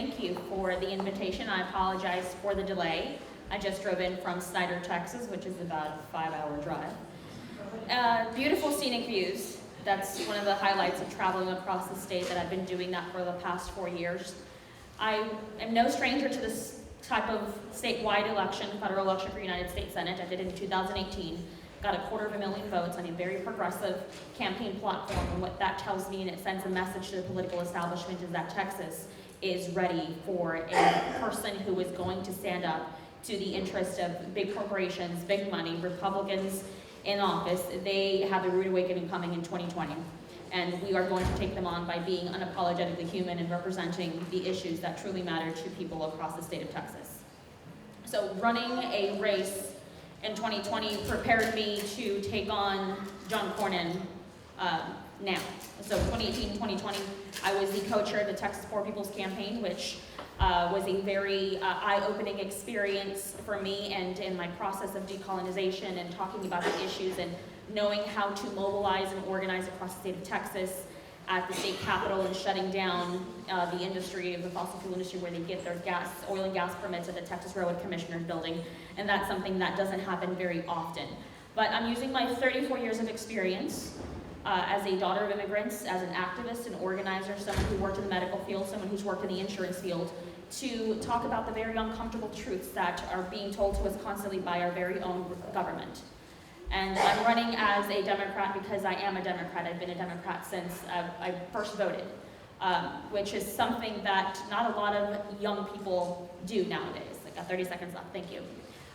thank you for the invitation. I apologize for the delay. I just drove in from Snyder, Texas, which is about a 5-hour drive. Beautiful scenic views. That's one of the highlights of traveling across the state, that I've been doing that for the past 4 years. I am no stranger to this type of statewide election, federal election for United States Senate. I did it in 2018. Got 250,000 votes on a very progressive campaign platform, and what that tells me, and it sends a message to the political establishment, is that Texas is ready for a person who is going to stand up to the interest of big corporations, big money, Republicans in office. They have a rude awakening coming in 2020, and we are going to take them on by being unapologetically human and representing the issues that truly matter to people across the state of Texas. So running a race in 2020 prepared me to take on John Cornyn now. So 2018, 2020, I was the co-chair of the Texas Poor People's Campaign, which was a very eye-opening experience for me, and in my process of decolonization and talking about the issues and knowing how to mobilize and organize across the state of Texas at the state capitol and shutting down the industry of the fossil fuel industry, where they get their oil and gas permits at the Texas Railroad Commissioner's building, and that's something that doesn't happen very often. But I'm using my 34 years of experience as a daughter of immigrants, as an activist, an organizer, someone who worked in the medical field, someone who's worked in the insurance field, to talk about the very uncomfortable truths that are being told to us constantly by our very own government. And I'm running as a Democrat because I am a Democrat. I've been a Democrat since I first voted, which is something that not a lot of young people do nowadays. I got 30 seconds left, thank you.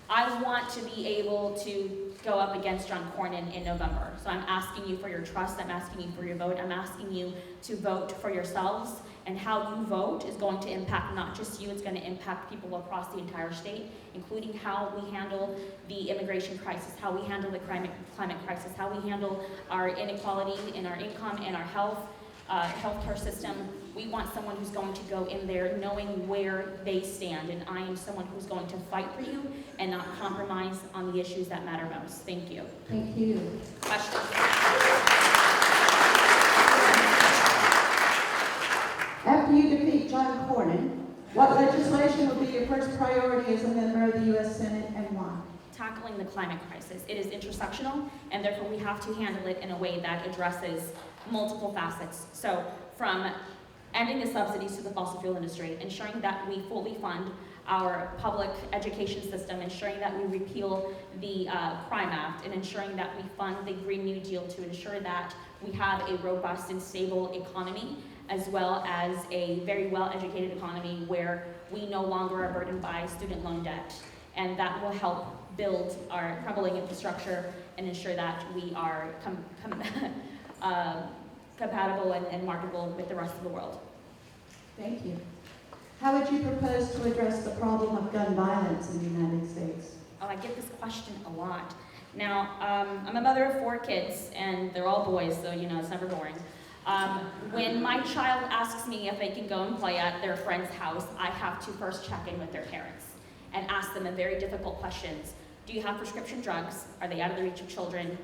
I want to be able to go up against John Cornyn in November. So I'm asking you for your trust, I'm asking you for your vote, I'm asking you to vote for yourselves, and how you vote is going to impact not just you, it's going to impact people across the entire state, including how we handle the immigration crisis, how we handle the climate crisis, how we handle our inequality in our income and our healthcare system. We want someone who's going to go in there knowing where they stand, and I am someone who's going to fight for you and not compromise on the issues that matter most. Thank you. Thank you. Questions? After you defeat John Cornyn, what legislation will be your first priority as a member of the U.S. Senate, and why? Tackling the climate crisis. It is intersectional, and therefore we have to handle it in a way that addresses multiple facets. So from ending the subsidies to the fossil fuel industry, ensuring that we fully fund our public education system, ensuring that we repeal the Crime Act, and ensuring that we fund the Green New Deal to ensure that we have a robust and stable economy, as well as a very well-educated economy where we no longer are burdened by student loan debt. And that will help build our crumbling infrastructure and ensure that we are compatible and marketable with the rest of the world. Thank you. How would you propose to address the problem of gun violence in the United States? Oh, I get this question a lot. Now, I'm a mother of 4 kids, and they're all boys, so you know, it's never boring. When my child asks me if they can go and play at their friend's house, I have to first check in with their parents and ask them a very difficult questions. Do you have prescription drugs? Are they out of the reach of children?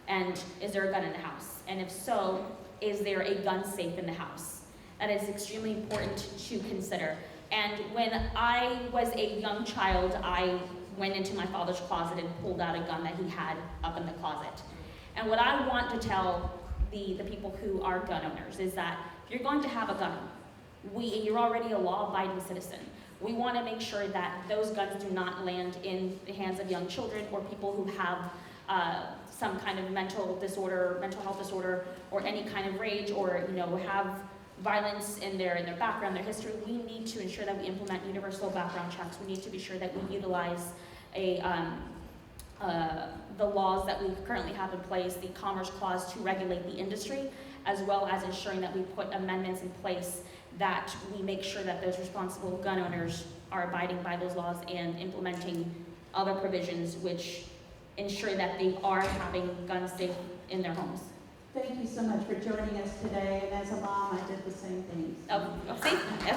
And is there a gun in the house? And if so, is there a gun safe in the house? That is extremely important to consider. And when I was a young child, I went into my father's closet and pulled out a gun that he had up in the closet. And what I want to tell the people who are gun owners is that if you're going to have a gun, you're already a law-abiding citizen. We want to make sure that those guns do not land in the hands of young children or people who have some kind of mental health disorder, or any kind of rage, or have violence in their background, their history. We need to ensure that we implement universal background checks. We need to be sure that we utilize the laws that we currently have in place, the Commerce Clause, to regulate the industry, as well as ensuring that we put amendments in place that we make sure that those responsible gun owners are abiding by those laws and implementing other provisions which ensure that they are having guns safe in their homes. Thank you so much for joining us today, and as a mom, I did the same thing. Oh, see? Yes.